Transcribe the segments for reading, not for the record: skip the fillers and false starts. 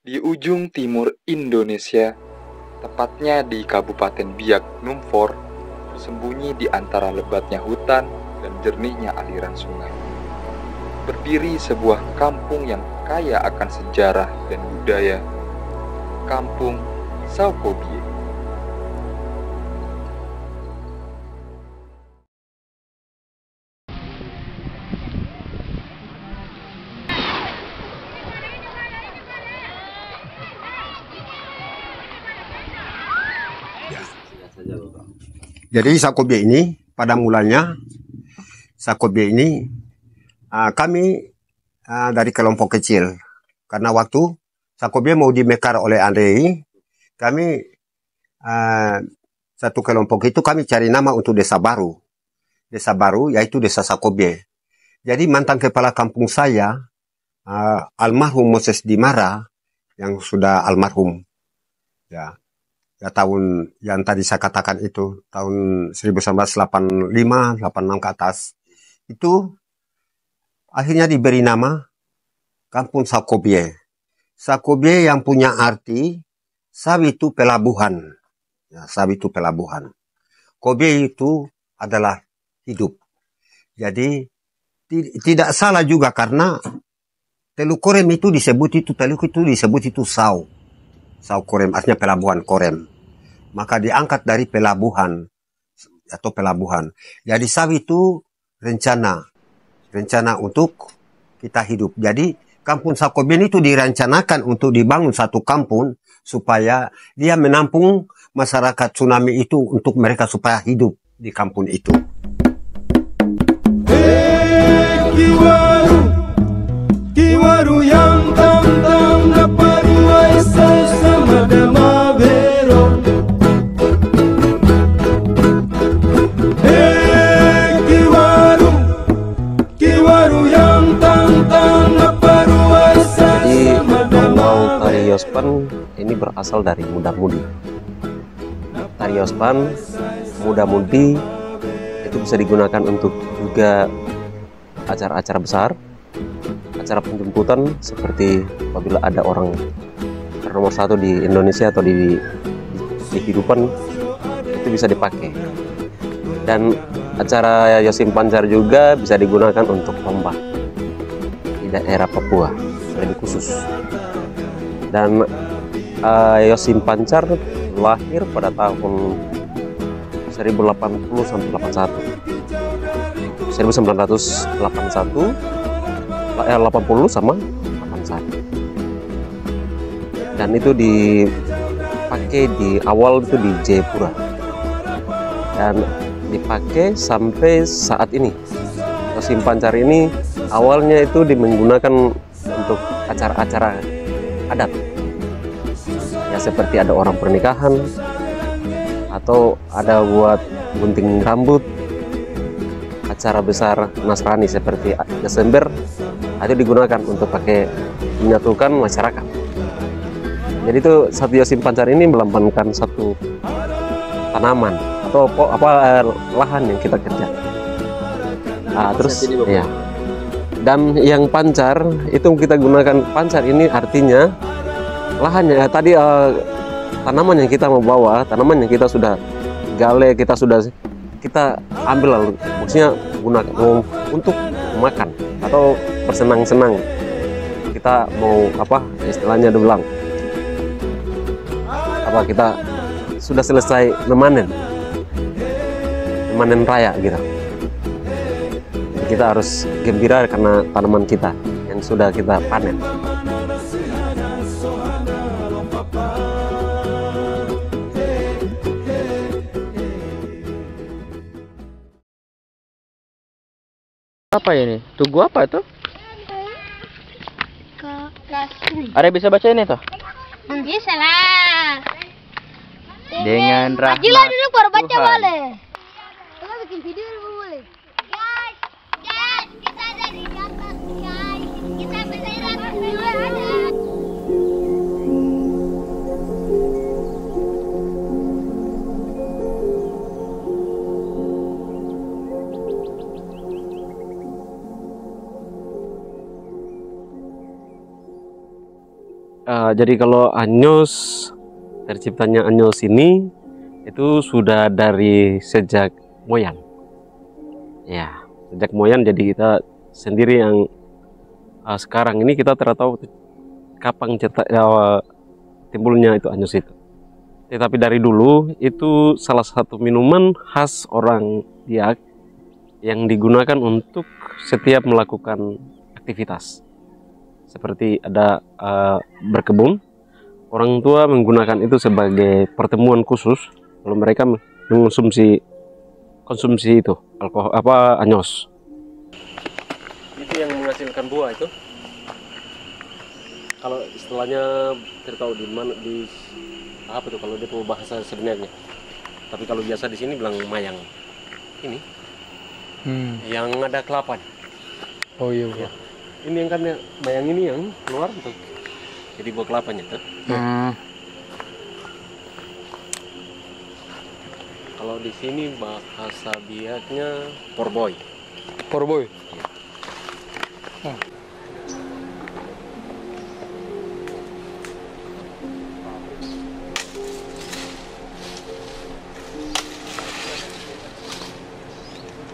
Di ujung timur Indonesia, tepatnya di Kabupaten Biak Numfor, bersembunyi di antara lebatnya hutan dan jernihnya aliran sungai, berdiri sebuah kampung yang kaya akan sejarah dan budaya, Kampung Saukobie. Jadi Saukobie ini pada mulanya Saukobie ini kami dari kelompok kecil, karena waktu Saukobie mau dimekar oleh Andrei, kami satu kelompok itu kami cari nama untuk desa baru yaitu desa Saukobie. Jadi mantan kepala kampung saya almarhum Moses Dimara yang sudah almarhum ya tahun yang tadi saya katakan itu tahun 1985 86 ke atas itu akhirnya diberi nama Kampung Saukobie. Saukobie yang punya arti sawitu pelabuhan. Ya, sawitu pelabuhan. Kobie itu adalah hidup. Jadi tidak salah juga karena Teluk Korem itu disebut itu Sau Korem, artinya pelabuhan Korem. Maka diangkat dari pelabuhan atau pelabuhan. Jadi sawi itu rencana untuk kita hidup. Jadi Kampung Saukobie itu direncanakan untuk dibangun satu kampung supaya dia menampung masyarakat tsunami itu untuk mereka supaya hidup di kampung itu. Kiwaru yang tantang dapat sama dama bero. Kiwaru yang tantang dapat sama dama. Tari Yospan ini berasal dari muda-mudi. Tari Yospan, muda-mudi itu bisa digunakan untuk juga acara-acara besar, acara penjemputan seperti apabila ada orang nomor satu di Indonesia atau di kehidupan itu bisa dipakai. Dan acara Yosim Pancar juga bisa digunakan untuk lomba di daerah Papua lebih khusus. Dan Yosim Pancar lahir pada tahun 1080 sampai 81. 1981 80 sama 81. Dan itu dipakai di awal itu di Jayapura dan dipakai sampai saat ini. Yosim Pancar ini awalnya itu menggunakan untuk acara-acara adat ya, seperti ada orang pernikahan atau ada buat gunting rambut, acara besar Nasrani seperti Desember itu digunakan untuk pakai menyatukan masyarakat. Jadi itu satu Yosim Pancar ini melambangkan satu tanaman atau lahan yang kita kerja. Terus ya. Dan yang pancar itu kita gunakan pancar ini artinya lahannya tadi tanaman yang kita mau bawa, tanaman yang kita sudah gale, kita ambil lalu maksudnya gunakan untuk makan atau bersenang-senang. Kita mau istilahnya dibilang kita sudah selesai memanen raya gitu. Kita harus gembira karena tanaman kita yang sudah kita panen. Apa ini? Tugu apa itu? Ada bisa baca ini toh? Bisa lah. Dengan rahmat. Ajilah dulu baru baca boleh. Kita bikin video boleh. Guys, kita ada di atas guys. Kita bisa lihat dulu ada. Jadi kalau Anyos, terciptanya Anyos ini itu sudah dari sejak moyang. Ya, sejak moyang. Jadi kita sendiri yang sekarang ini kita tidak tahu kapan timbulnya itu Anyos itu. Tetapi dari dulu itu salah satu minuman khas orang Biak yang digunakan untuk setiap melakukan aktivitas. Seperti ada berkebun, orang tua menggunakan itu sebagai pertemuan khusus kalau mereka mengkonsumsi itu alkohol Anyos. Itu yang menghasilkan buah itu. Kalau istilahnya tidak tahu di mana di apa tuh kalau dia punya bahasa sebenarnya. Tapi kalau biasa di sini bilang mayang. Ini yang ada kelapa. Oh iya. Ya. Ini yang kan mayang ini yang keluar untuk jadi buah kelapanya tuh. Kalau di sini bahasa Biaknya porboy. Porboy.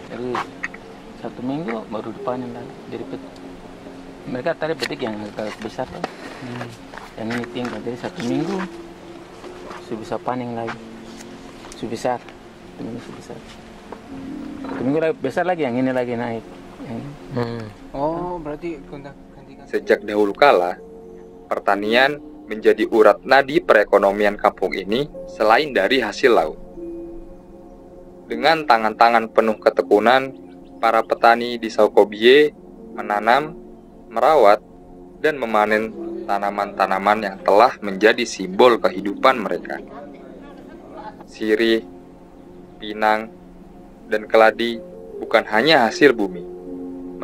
Jadi 1 minggu baru dipanen lagi. Jadi mereka tadi petik yang agak besar tuh. Yang ini tinggal, jadi 1 minggu sudah bisa panen lagi. Sudah besar. Ini sudah besar. 1 minggu lagi besar lagi, yang ini lagi naik. Yang ini. Oh, berarti gantikan. Sejak dahulu kala, pertanian menjadi urat nadi perekonomian kampung ini selain dari hasil laut. Dengan tangan-tangan penuh ketekunan, para petani di Saukobie menanam, merawat, dan memanen tanaman-tanaman yang telah menjadi simbol kehidupan mereka. Sirih, pinang, dan keladi bukan hanya hasil bumi.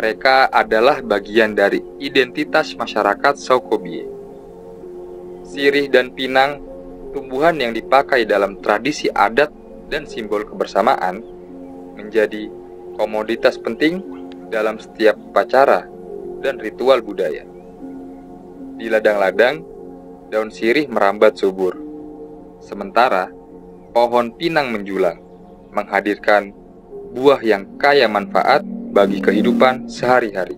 Mereka adalah bagian dari identitas masyarakat Saukobie. Sirih dan pinang, tumbuhan yang dipakai dalam tradisi adat dan simbol kebersamaan, menjadi komoditas penting dalam setiap upacara dan ritual budaya. Di ladang-ladang, daun sirih merambat subur, sementara pohon pinang menjulang, menghadirkan buah yang kaya manfaat bagi kehidupan sehari-hari.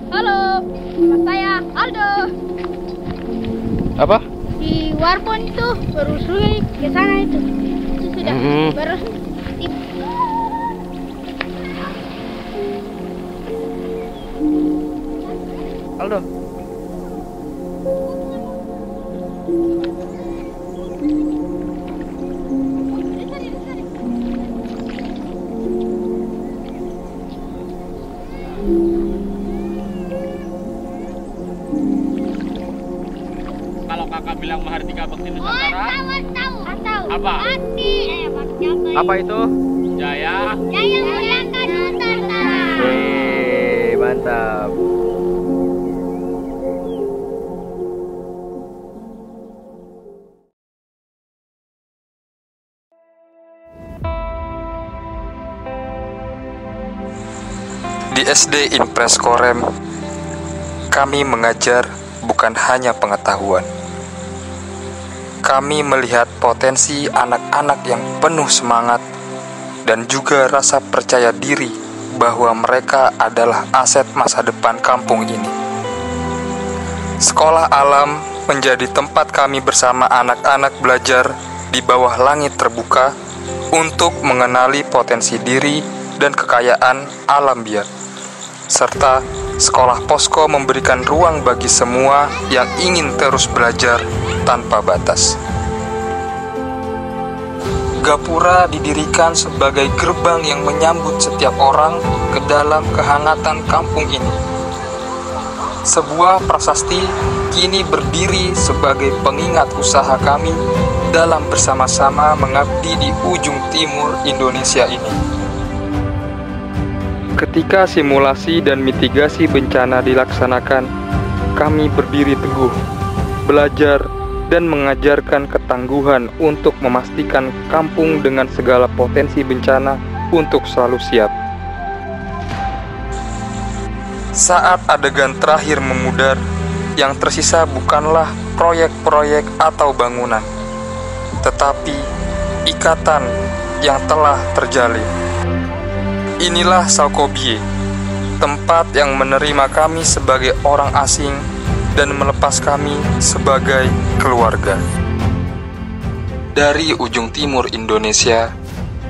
Halo, nama saya Aldo. Apa? Di Warpon itu baru sungai ke sana itu sudah baru Aldo. Kalau kakak bilang Mahardika Bakti Nusantara, tahu. Apa? Apa itu? Jaya. Jaya Mulyaka Nusantara. Mantap. Di SD Impres Korem, kami mengajar bukan hanya pengetahuan. Kami melihat potensi anak-anak yang penuh semangat dan juga rasa percaya diri bahwa mereka adalah aset masa depan kampung ini. Sekolah alam menjadi tempat kami bersama anak-anak belajar di bawah langit terbuka untuk mengenali potensi diri dan kekayaan alam Biak. Serta sekolah posko memberikan ruang bagi semua yang ingin terus belajar tanpa batas. Gapura didirikan sebagai gerbang yang menyambut setiap orang ke dalam kehangatan kampung ini. Sebuah prasasti kini berdiri sebagai pengingat usaha kami dalam bersama-sama mengabdi di ujung timur Indonesia ini. Ketika simulasi dan mitigasi bencana dilaksanakan, kami berdiri teguh, belajar, dan mengajarkan ketangguhan untuk memastikan kampung dengan segala potensi bencana untuk selalu siap. Saat adegan terakhir memudar, yang tersisa bukanlah proyek-proyek atau bangunan, tetapi ikatan yang telah terjalin. Inilah Salkobie, tempat yang menerima kami sebagai orang asing dan melepas kami sebagai keluarga. Dari ujung timur Indonesia,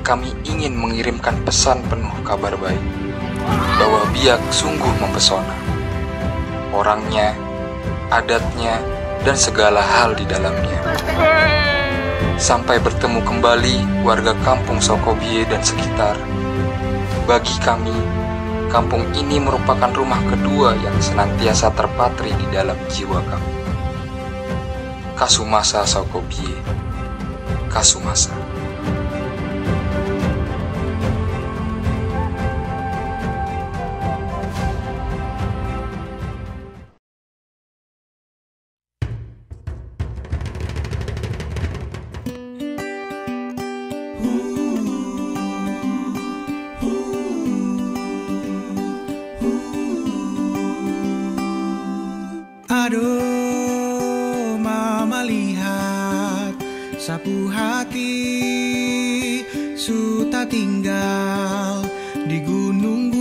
kami ingin mengirimkan pesan penuh kabar baik bahwa Biak sungguh mempesona. Orangnya, adatnya, dan segala hal di dalamnya. Sampai bertemu kembali warga kampung Salkobie dan sekitar. Bagi kami, kampung ini merupakan rumah kedua yang senantiasa terpatri di dalam jiwa kami. Kasumasa Salkobie, Kasumasa. Aduh, mama lihat sapu hati suta tinggal di gunung